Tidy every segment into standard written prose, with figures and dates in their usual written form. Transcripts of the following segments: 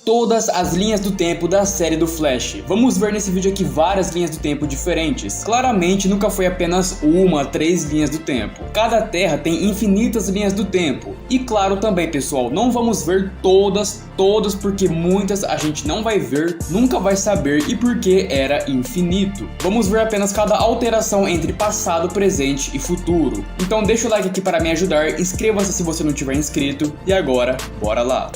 todas as linhas do tempo da série do Flash. Vamos ver nesse vídeo aqui várias linhas do tempo diferentes. Claramente nunca foi apenas uma, 3 linhas do tempo. Cada terra tem infinitas linhas do tempo. E claro também, pessoal, não vamos ver todas porque muitas a gente não vai ver, nunca vai saber e porque era infinito. Vamos ver apenas cada alteração entre passado, presente e futuro. Então deixa o like aqui para me ajudar, inscreva-se se você não tiver inscrito e agora, bora lá!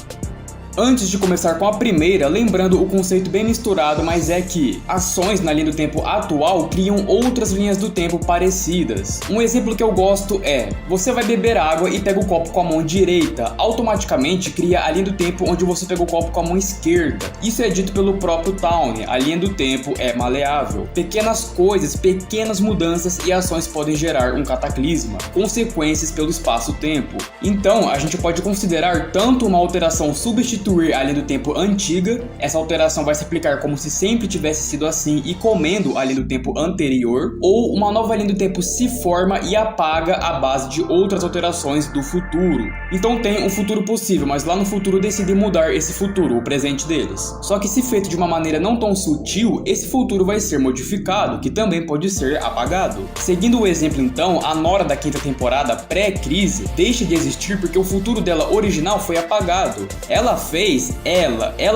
Antes de começar com a primeira, lembrando o conceito bem misturado, mas é que ações na linha do tempo atual criam outras linhas do tempo parecidas. Um exemplo que eu gosto é, você vai beber água e pega o copo com a mão direita, automaticamente cria a linha do tempo onde você pega o copo com a mão esquerda. Isso é dito pelo próprio Towne, a linha do tempo é maleável. Pequenas coisas, pequenas mudanças e ações podem gerar um cataclisma, consequências pelo espaço-tempo. Então, a gente pode considerar tanto uma alteração substituir a linha do tempo antiga, essa alteração vai se aplicar como se sempre tivesse sido assim e comendo a linha do tempo anterior, ou uma nova linha do tempo se forma e apaga a base de outras alterações do futuro. Então tem um futuro possível, mas lá no futuro decidem mudar esse futuro, o presente deles. Só que se feito de uma maneira não tão sutil, esse futuro vai ser modificado, que também pode ser apagado. Seguindo o exemplo então, a Nora da 5ª temporada pré-crise deixa de existir porque o futuro dela original foi apagado. Ela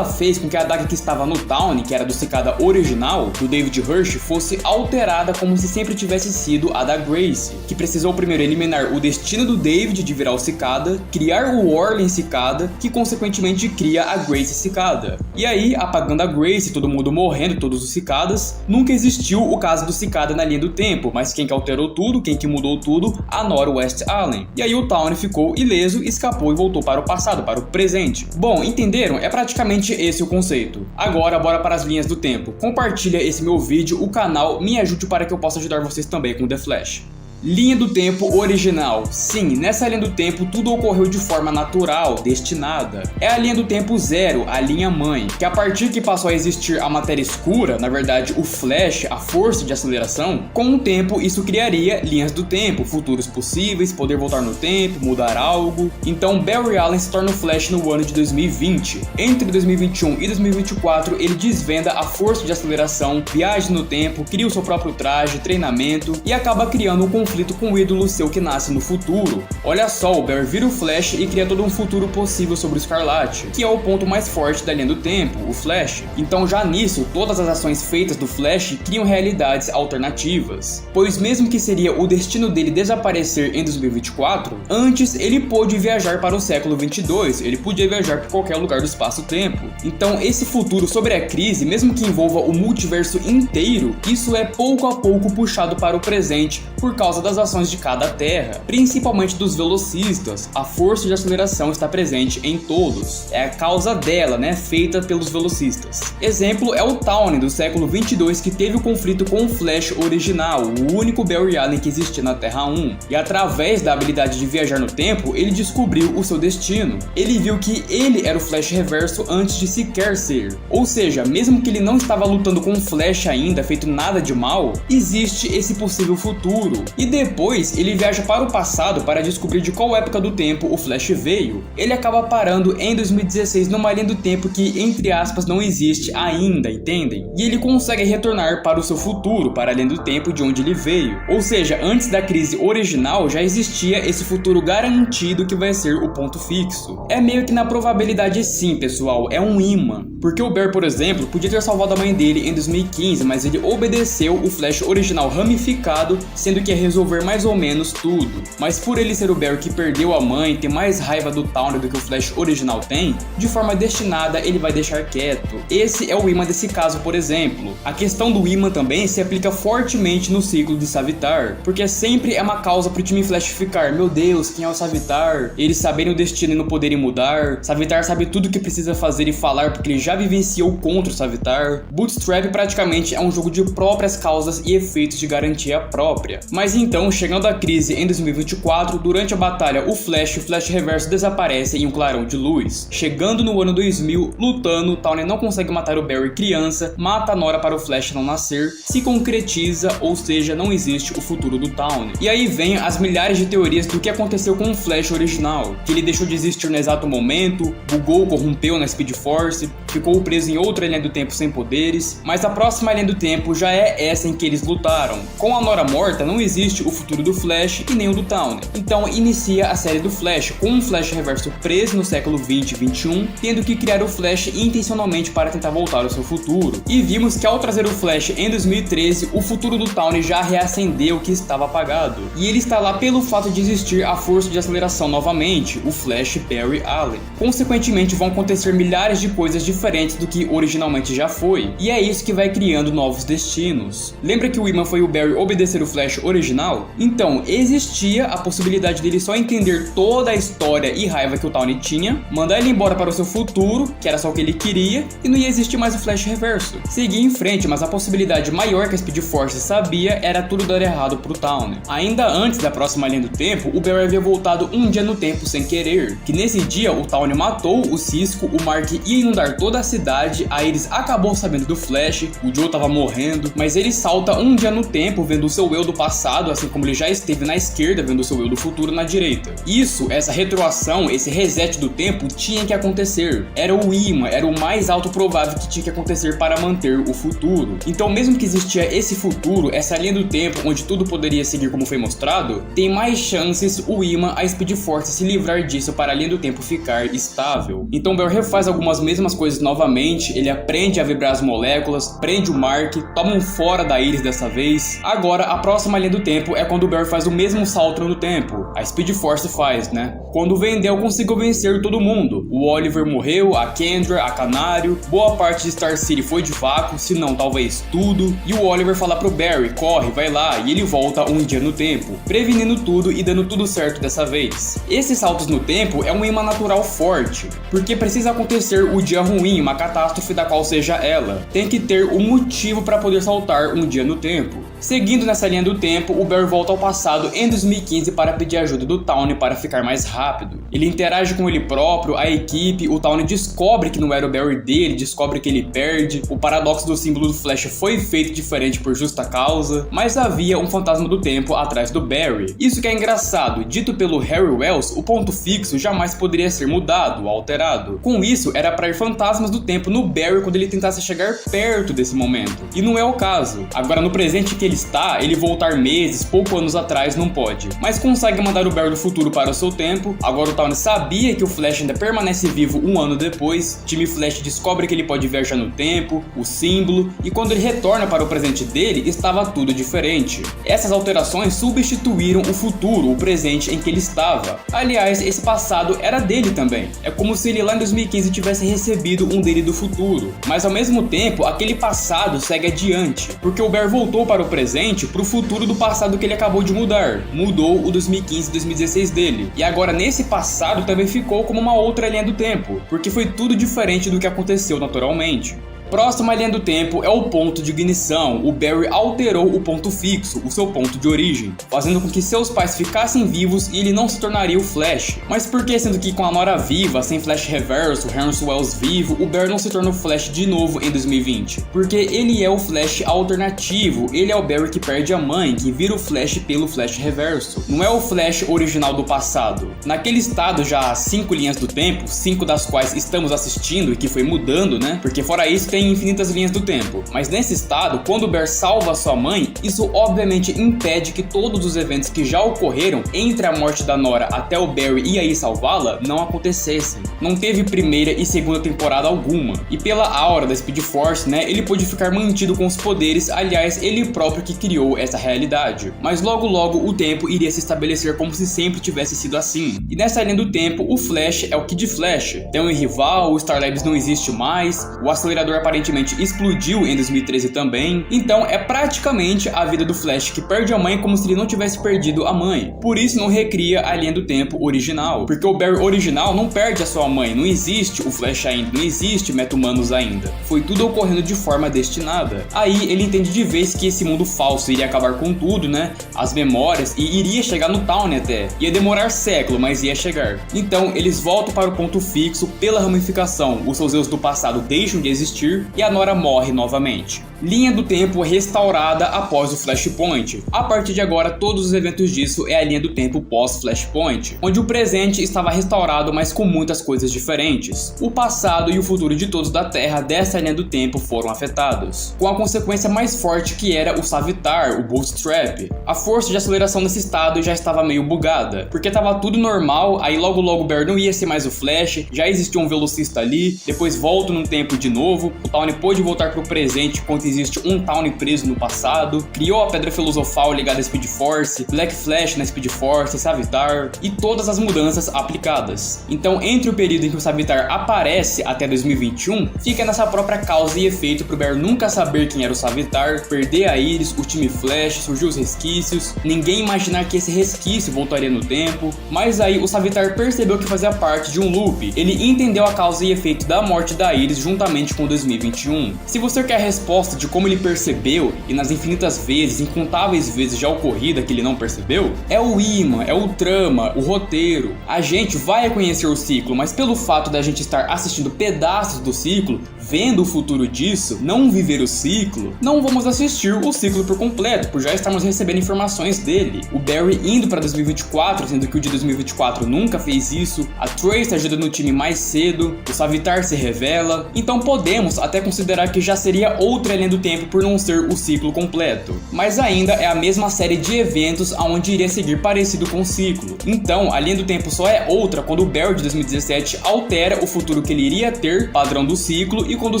fez com que a adaga que estava no Towne, que era do Cicada original, do David Hirsch, fosse alterada como se sempre tivesse sido a da Grace, que precisou primeiro eliminar o destino do David de virar o Cicada, criar o Orlin Cicada, que consequentemente cria a Grace Cicada. E aí, apagando a Grace, todo mundo morrendo, todos os Cicadas, nunca existiu o caso do Cicada na linha do tempo, mas quem que alterou tudo, quem que mudou tudo? A Nora West Allen. E aí o Towne ficou ileso, escapou e voltou para o passado, para o presente. Bom, entenderam? É praticamente esse o conceito. Agora, bora para as linhas do tempo. Compartilha esse meu vídeo, o canal, me ajude para que eu possa ajudar vocês também com The Flash. Linha do tempo original. Sim, nessa linha do tempo tudo ocorreu de forma natural, destinada. É a linha do tempo zero, a linha mãe, que a partir que passou a existir a matéria escura, na verdade o Flash, a força de aceleração, com o tempo isso criaria linhas do tempo, futuros possíveis, poder voltar no tempo, mudar algo. Então Barry Allen se torna o Flash no ano de 2020. Entre 2021 e 2024 ele desvenda a força de aceleração, viaja no tempo, cria o seu próprio traje, treinamento e acaba criando um conflito com o ídolo seu que nasce no futuro. Olha só, o Barry vira o Flash e cria todo um futuro possível sobre o Escarlate, que é o ponto mais forte da linha do tempo, o Flash. Então já nisso, todas as ações feitas do Flash criam realidades alternativas. Pois mesmo que seria o destino dele desaparecer em 2024, antes ele pôde viajar para o século 22, ele podia viajar por qualquer lugar do espaço-tempo. Então esse futuro sobre a crise, mesmo que envolva o multiverso inteiro, isso é pouco a pouco puxado para o presente por causa das ações de cada terra, principalmente dos velocistas. A força de aceleração está presente em todos. É a causa dela, né, feita pelos velocistas. Exemplo é o Towne do século 22 que teve o conflito com o Flash original, o único Barry Allen que existia na Terra 1. E através da habilidade de viajar no tempo, ele descobriu o seu destino. Ele viu que ele era o Flash reverso antes de sequer ser. Ou seja, mesmo que ele não estava lutando com o Flash ainda, feito nada de mal, existe esse possível futuro. E depois ele viaja para o passado para descobrir de qual época do tempo o Flash veio. Ele acaba parando em 2016 numa linha do tempo que, entre aspas, não existe ainda, entendem? E ele consegue retornar para o seu futuro, para a linha do tempo de onde ele veio. Ou seja, antes da crise original já existia esse futuro garantido que vai ser o ponto fixo. É meio que na probabilidade sim, pessoal, é um imã. Porque o Barry, por exemplo, podia ter salvado a mãe dele em 2015, mas ele obedeceu o Flash original ramificado, sendo que resolver mais ou menos tudo. Mas por ele ser o Barry que perdeu a mãe, ter mais raiva do Towne do que o Flash original tem, de forma destinada ele vai deixar quieto. Esse é o imã desse caso, por exemplo. A questão do imã também se aplica fortemente no ciclo de Savitar, porque sempre é uma causa pro time Flash ficar, meu Deus, quem é o Savitar? Eles saberem o destino e não poderem mudar. Savitar sabe tudo o que precisa fazer e falar porque ele já vivenciou contra o Savitar. Bootstrap praticamente é um jogo de próprias causas e efeitos de garantia própria. Mas em Então, chegando à crise em 2024, durante a batalha o Flash Reverso desaparece em um clarão de luz. Chegando no ano 2000, lutando, Tawny não consegue matar o Barry criança, mata a Nora para o Flash não nascer, se concretiza, ou seja, não existe o futuro do Tawny. E aí vem as milhares de teorias do que aconteceu com o Flash original, que ele deixou de existir no exato momento, bugou, corrompeu na Speed Force, ficou preso em outra linha do tempo sem poderes, mas a próxima linha do tempo já é essa em que eles lutaram. Com a Nora morta, não existe o futuro do Flash e nem o do Tawny. Então inicia a série do Flash, com um Flash Reverso preso no século 20 e 21, tendo que criar o Flash intencionalmente para tentar voltar ao seu futuro. E vimos que ao trazer o Flash em 2013, o futuro do Tawny já reacendeu o que estava apagado. E ele está lá pelo fato de existir a força de aceleração novamente, o Flash Barry Allen. Consequentemente, vão acontecer milhares de coisas diferentes do que originalmente já foi. E é isso que vai criando novos destinos. Lembra que o imã foi o Barry obedecer o Flash original? Então, existia a possibilidade dele só entender toda a história e raiva que o Tawny tinha, mandar ele embora para o seu futuro, que era só o que ele queria, e não ia existir mais o Flash Reverso. Seguir em frente, mas a possibilidade maior que a Speed Force sabia era tudo dar errado pro Tawny. Ainda antes da próxima linha do tempo, o Barry havia voltado um dia no tempo sem querer, que nesse dia o Tawny matou o Cisco, o Mark ia inundar toda a cidade, a Iris acabou sabendo do Flash, o Joe tava morrendo, mas ele salta um dia no tempo vendo o seu eu do passado, assim como ele já esteve na esquerda vendo o seu eu do futuro na direita. Isso, essa retroação, esse reset do tempo tinha que acontecer. Era o imã, era o mais alto provável que tinha que acontecer para manter o futuro. Então mesmo que existia esse futuro, essa linha do tempo onde tudo poderia seguir como foi mostrado, tem mais chances o imã, a Speed Force se livrar disso para a linha do tempo ficar estável. Então Barry refaz algumas mesmas coisas novamente, ele aprende a vibrar as moléculas, prende o Mark, toma um fora da Iris dessa vez. Agora a próxima linha do tempo é quando o Barry faz o mesmo salto no tempo, a Speed Force faz, né? Quando o Vendel conseguiu vencer todo mundo, o Oliver morreu, a Kendra, a Canário, boa parte de Star City foi de vácuo, se não talvez tudo, e o Oliver fala pro Barry, corre, vai lá, e ele volta um dia no tempo, prevenindo tudo e dando tudo certo dessa vez. Esses saltos no tempo é um imã natural forte, porque precisa acontecer o dia ruim, uma catástrofe da qual seja ela. Tem que ter um motivo para poder saltar um dia no tempo. Seguindo nessa linha do tempo, o Barry volta ao passado em 2015 para pedir ajuda do Tawny para ficar mais rápido. Ele interage com ele próprio, a equipe, o Tawny descobre que não era o Barry dele, descobre que ele perde, o paradoxo do símbolo do Flash foi feito diferente por justa causa, mas havia um fantasma do tempo atrás do Barry. Isso que é engraçado, dito pelo Harry Wells, o ponto fixo jamais poderia ser mudado, alterado. Com isso, era para ir fantasmas do tempo no Barry quando ele tentasse chegar perto desse momento. E não é o caso. Agora no presente que ele está, ele voltar meses, poucos anos atrás não pode. Mas consegue mandar o Barry do futuro para o seu tempo. Agora o Tawny sabia que o Flash ainda permanece vivo um ano depois. Time Flash descobre que ele pode viajar no tempo, o símbolo, e quando ele retorna para o presente dele, estava tudo diferente. Essas alterações substituíram o futuro, o presente em que ele estava. Aliás, esse passado era dele também. É como se ele lá em 2015 tivesse recebido um dele do futuro. Mas ao mesmo tempo, aquele passado segue adiante, porque o Barry voltou para o presente pro futuro do passado que ele acabou de mudar. Mudou o 2015 e 2016 dele. E agora nesse passado também ficou como uma outra linha do tempo, porque foi tudo diferente do que aconteceu naturalmente. Próxima linha do tempo é o ponto de ignição. O Barry alterou o ponto fixo, o seu ponto de origem, fazendo com que seus pais ficassem vivos e ele não se tornaria o Flash. Mas por que, sendo que com a Nora viva, sem Flash Reverso, Harrison Wells vivo, o Barry não se torna o Flash de novo em 2020? Porque ele é o Flash alternativo, ele é o Barry que perde a mãe, que vira o Flash pelo Flash Reverso. Não é o Flash original do passado. Naquele estado já há 5 linhas do tempo, 5 das quais estamos assistindo e que foi mudando, né? Porque fora isso tem infinitas linhas do tempo. Mas nesse estado, quando o Barry salva sua mãe, isso obviamente impede que todos os eventos que já ocorreram entre a morte da Nora até o Barry ir aí salvá-la não acontecessem. Não teve primeira e segunda temporada alguma. E pela aura da Speed Force, né, ele pôde ficar mantido com os poderes, aliás, ele próprio que criou essa realidade. Mas logo o tempo iria se estabelecer como se sempre tivesse sido assim. E nessa linha do tempo, o Flash é o Kid Flash. Tem um rival, o Star Labs não existe mais, o acelerador aparentemente explodiu em 2013 também. Então é praticamente a vida do Flash que perde a mãe como se ele não tivesse perdido a mãe. Por isso não recria a linha do tempo original, porque o Barry original não perde a sua mãe, não existe o Flash ainda, não existe meta-humanos ainda. Foi tudo ocorrendo de forma destinada. Aí ele entende de vez que esse mundo falso iria acabar com tudo, né? As memórias, e iria chegar no Town até. Ia demorar século, mas ia chegar. Então eles voltam para o ponto fixo pela ramificação. Os seus eus do passado deixam de existir e a Nora morre novamente. Linha do tempo restaurada após o Flashpoint. A partir de agora, todos os eventos disso é a linha do tempo pós-Flashpoint, onde o presente estava restaurado, mas com muitas coisas diferentes. O passado e o futuro de todos da Terra dessa linha do tempo foram afetados, com a consequência mais forte que era o Savitar, o Bootstrap. A força de aceleração desse estado já estava meio bugada, porque estava tudo normal, aí logo o Barry não ia ser mais o Flash, já existia um velocista ali, depois volta num tempo de novo, o Town pôde voltar para o presente enquanto existe um Town preso no passado, criou a Pedra Filosofal ligada à Speed Force, Black Flash na Speed Force, Savitar e todas as mudanças aplicadas. Então, entre o período em que o Savitar aparece até 2021, fica nessa própria causa e efeito pro Barry nunca saber quem era o Savitar, perder a Iris, o time Flash, surgiu os resquícios, ninguém imaginar que esse resquício voltaria no tempo, mas aí o Savitar percebeu que fazia parte de um loop, ele entendeu a causa e efeito da morte da Iris juntamente com 2021. Se você quer a resposta de como ele percebeu, e nas infinitas vezes, incontáveis vezes já ocorrida que ele não percebeu, é o imã, é o trama, o roteiro. A gente vai conhecer o ciclo, mas pelo fato da gente estar assistindo pedaços do ciclo, vendo o futuro disso, não viver o ciclo, não vamos assistir o ciclo por completo, por já estarmos recebendo informações dele. O Barry indo para 2024, sendo que o de 2024 nunca fez isso, a Trace ajuda no time mais cedo, o Savitar se revela, então podemos até considerar que já seria outra linha do tempo por não ser o ciclo completo. Mas ainda é a mesma série de eventos aonde iria seguir parecido com o ciclo. Então a linha do tempo só é outra quando o Barry de 2017 altera o futuro que ele iria ter, padrão do ciclo, e quando o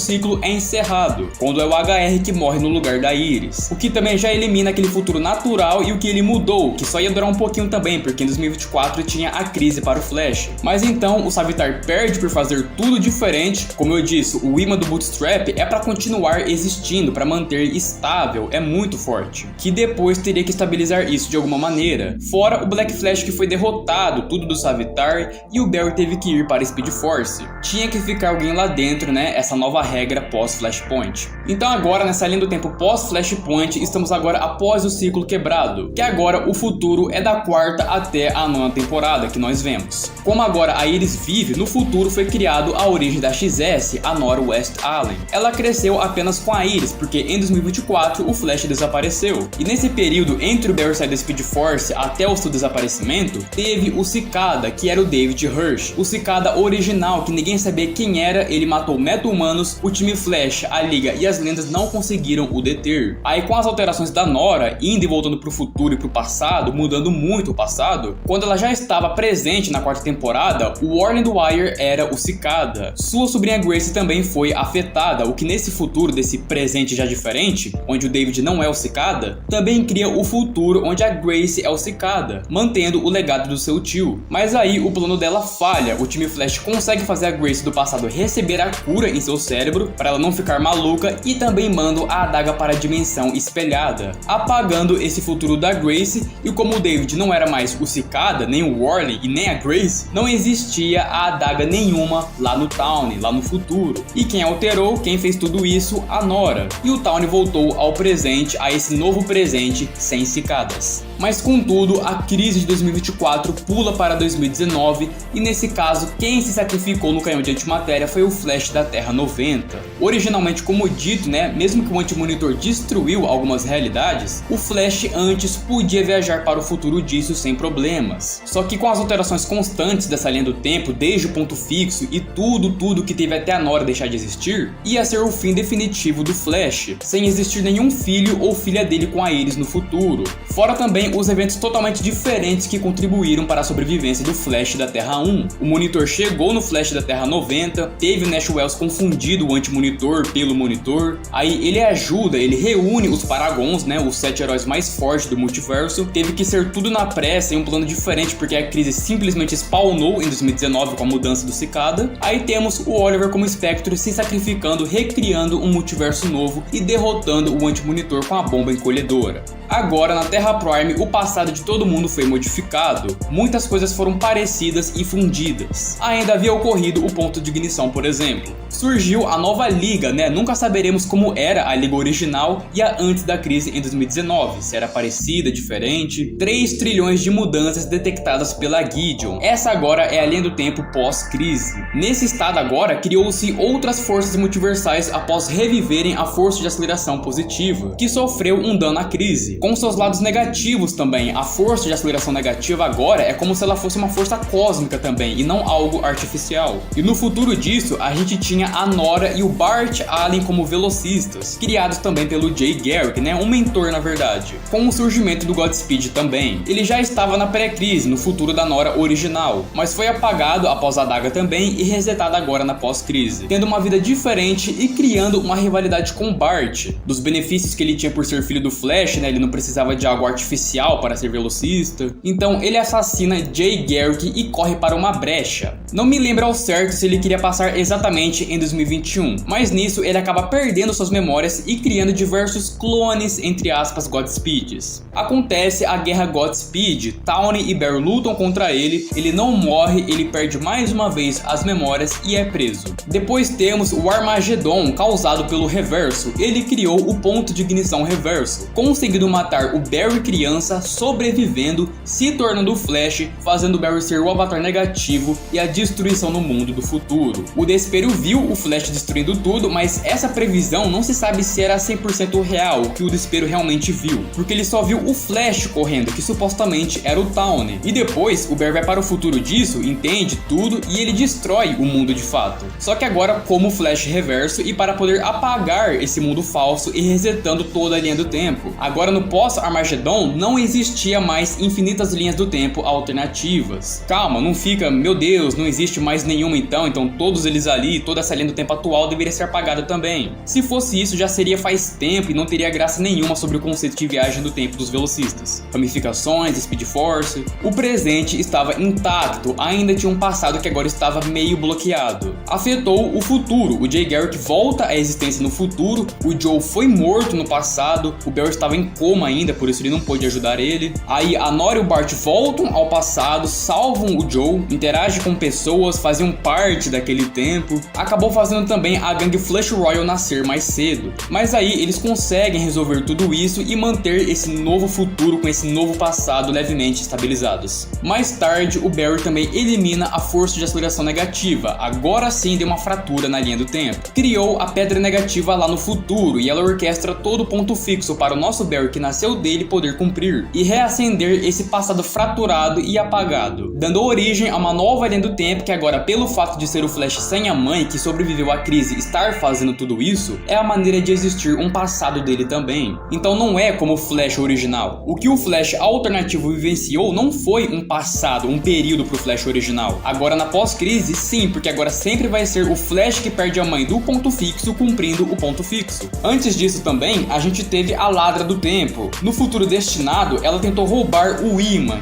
ciclo é encerrado, quando é o HR que morre no lugar da Iris. O que também já elimina aquele futuro natural e o que ele mudou, que só ia durar um pouquinho também, porque em 2024 tinha a crise para o Flash. Mas então o Savitar perde por fazer tudo diferente. Como eu disse, o imã do Bootstrap é para continuar existindo, para manter estável, é muito forte, que depois teria que estabilizar isso de alguma maneira. Fora o Black Flash que foi derrotado, tudo do Savitar, e o Barry teve que ir para Speed Force. Tinha que ficar alguém lá dentro, né? Essa nova regra pós-Flashpoint. Então agora, nessa linha do tempo pós-Flashpoint, estamos agora após o ciclo quebrado, que agora o futuro é da 4ª até a 9ª temporada que nós vemos. Como agora a Iris vive, no futuro foi criado a origem da XS, a Nora West Allen. Ela cresceu apenas com a Iris, porque em 2024 o Flash desapareceu. E nesse período, entre o Barry sair da Speed Force até o seu desaparecimento, teve o Cicada, que era o David Hirsch. O Cicada original, que ninguém sabia quem era, ele matou meta-humanos, o time Flash, a Liga e as lendas não conseguiram o deter. Aí com as alterações da Nora, indo e voltando pro futuro e pro passado, mudando muito o passado, quando ela já estava presente na 4ª temporada, o Warren Dwyer era o Cicada. Sua sobrinha Grace também foi afetada, o que nesse futuro, desse presente já diferente, onde o David não é o Cicada, também cria o futuro onde a Grace é o Cicada, mantendo o legado do seu tio. Mas aí o plano dela falha, o time Flash consegue fazer a Grace do passado receber a cura em seu cérebro, para ela não ficar maluca, e também manda a adaga para a dimensão espelhada, apagando esse futuro da Grace. E como o David não era mais o Cicada, nem o Warren e nem a Grace, não existia a adaga nenhuma lá no Town, lá no futuro. E quem alterou, quem fez tudo isso? A Nora. E o Town voltou ao presente, a esse novo presente sem cicadas. Mas contudo, a crise de 2024 pula para 2019 e nesse caso, quem se sacrificou no canhão de antimatéria foi o Flash da Terra 90. Originalmente, como dito, né, mesmo que o Anti-Monitor destruiu algumas realidades, o Flash antes podia viajar para o futuro disso sem problemas. Só que com as alterações constantes dessa linha do tempo, desde o ponto fixo e tudo que teve até a Nora deixar de existir, ia ser o fim definitivo do Flash, sem existir nenhum filho ou filha dele com a Iris no futuro. Fora também também os eventos totalmente diferentes que contribuíram para a sobrevivência do Flash da Terra 1. O Monitor chegou no Flash da Terra 90, teve o Nash Wells confundido o Anti-Monitor pelo Monitor, aí ele reúne os Paragons, né, os 7 heróis mais fortes do multiverso. Teve que ser tudo na pressa em um plano diferente porque a crise simplesmente spawnou em 2019 com a mudança do Cicada. Aí temos o Oliver como Spectre se sacrificando, recriando um multiverso novo e derrotando o Anti-Monitor com a bomba encolhedora. Agora, na Terra Prime, o passado de todo mundo foi modificado. Muitas coisas foram parecidas e fundidas. Ainda havia ocorrido o ponto de ignição, por exemplo. Surgiu a nova Liga, né? Nunca saberemos como era a Liga original e a antes da crise em 2019. Se era parecida, diferente. 3 trilhões de mudanças detectadas pela Gideon. Essa agora é a linha do tempo pós-crise. Nesse estado agora, criou-se outras forças multiversais após reviverem a força de aceleração positiva, que sofreu um dano à crise. Com seus lados negativos também, a força de aceleração negativa agora é como se ela fosse uma força cósmica também, e não algo artificial. E no futuro disso, a gente tinha a Nora e o Bart Allen como velocistas, criados também pelo Jay Garrick, né, um mentor na verdade. Com o surgimento do Godspeed também. Ele já estava na pré-crise, no futuro da Nora original, mas foi apagado após a Adaga também e resetado agora na pós-crise, tendo uma vida diferente e criando uma rivalidade com Bart, dos benefícios que ele tinha por ser filho do Flash, né, ele não precisava de algo artificial para ser velocista. Então ele assassina Jay Garrick e corre para uma brecha. Não me lembro ao certo se ele queria passar exatamente em 2021, mas nisso ele acaba perdendo suas memórias e criando diversos clones, entre aspas, Godspeeds. Acontece a guerra Godspeed, Tawny e Barry lutam contra ele não morre, ele perde mais uma vez as memórias e é preso. Depois temos o Armagedon, causado pelo Reverso. Ele criou o ponto de ignição Reverso, conseguindo matar o Barry criança, sobrevivendo, se tornando o Flash, fazendo o Barry ser o avatar negativo e a destruição no mundo do futuro. O Despero viu o Flash destruindo tudo, mas essa previsão não se sabe se era 100% real, o que o Despero realmente viu, porque ele só viu o Flash correndo, que supostamente era o Tawny. E depois o Barry vai para o futuro disso, entende tudo e ele destrói o mundo de fato. Só que agora como Flash Reverso e para poder apagar esse mundo falso e resetando toda a linha do tempo. Agora no pós-Armagedon não existia mais infinitas linhas do tempo alternativas. Calma, não fica, meu Deus, não existe mais nenhuma então todos eles ali, toda essa linha do tempo atual deveria ser apagada também. Se fosse isso já seria faz tempo e não teria graça nenhuma sobre o conceito de viagem do tempo dos velocistas. Ramificações, Speed Force. O presente estava intacto, ainda tinha um passado que agora estava meio bloqueado. Afetou o futuro, o Jay Garrick volta à existência no futuro, o Joe foi morto no passado, o Barry estava em coma ainda, por isso ele não pôde ajudar ele. Aí a Nora e o Bart voltam ao passado, salvam o Joe, interagem com pessoas, faziam parte daquele tempo. Acabou fazendo também a gangue Flash Royal nascer mais cedo. Mas aí eles conseguem resolver tudo isso e manter esse novo futuro com esse novo passado levemente estabilizados. Mais tarde, o Barry também elimina a força de aceleração negativa. Agora sim deu uma fratura na linha do tempo. Criou a pedra negativa lá no futuro e ela orquestra todo o ponto fixo para o nosso Barry que nasceu dele poder cumprir e reacender esse passado fraturado e apagado, dando origem a uma nova linha do tempo que agora, pelo fato de ser o Flash sem a mãe que sobreviveu à crise estar fazendo tudo isso, é a maneira de existir um passado dele também. Então não é como o Flash original. O que o Flash alternativo vivenciou não foi um passado, um período pro Flash original. Agora na pós-crise sim, porque agora sempre vai ser o Flash que perde a mãe do ponto fixo cumprindo o ponto fixo. Antes disso também, a gente teve a Ladra do Tempo. No futuro destinado, ela tentou roubar o imã,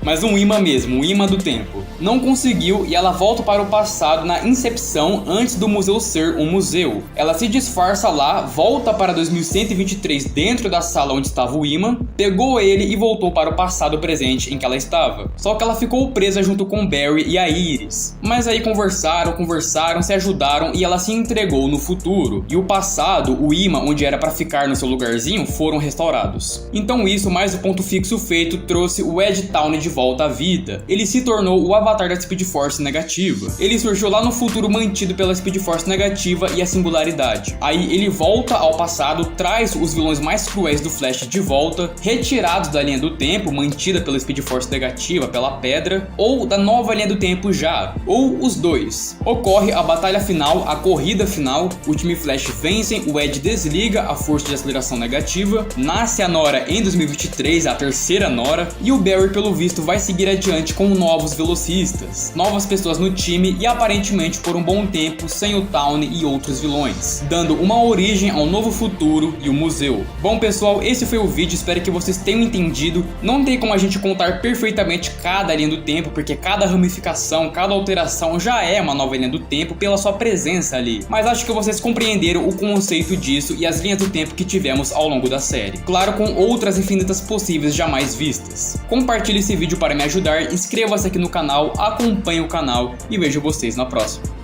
mas um imã mesmo, o imã do tempo. Não conseguiu e ela volta para o passado na Incepção antes do museu ser um museu. Ela se disfarça lá, volta para 2123 dentro da sala onde estava o imã, pegou ele e voltou para o passado presente em que ela estava. Só que ela ficou presa junto com Barry e a Iris. Mas aí conversaram, se ajudaram e ela se entregou no futuro. E o passado, o imã onde era para ficar no seu lugarzinho, foram restaurados. Então isso, mais o ponto fixo feito, trouxe o Ed Tawny de volta à vida. Ele se tornou o avatar da Speed Force negativa. Ele surgiu lá no futuro mantido pela Speed Force negativa e a singularidade. Aí ele volta ao passado, traz os vilões mais cruéis do Flash de volta, retirados da linha do tempo, mantida pela Speed Force negativa, pela pedra, ou da nova linha do tempo já, ou os dois. Ocorre a batalha final, a corrida final, o time Flash vencem, o Ed desliga a força de aceleração negativa, nasce a Nora em 2023, 23, a terceira Nora, e o Barry pelo visto vai seguir adiante com novos velocistas, novas pessoas no time e aparentemente por um bom tempo sem o Tawny e outros vilões, dando uma origem ao novo futuro e o museu. Bom pessoal, esse foi o vídeo, espero que vocês tenham entendido. Não tem como a gente contar perfeitamente cada linha do tempo, porque cada ramificação, cada alteração já é uma nova linha do tempo pela sua presença ali, mas acho que vocês compreenderam o conceito disso e as linhas do tempo que tivemos ao longo da série, claro, com outras infinitas possíveis jamais vistas. Compartilhe esse vídeo para me ajudar, inscreva-se aqui no canal, acompanhe o canal e vejo vocês na próxima.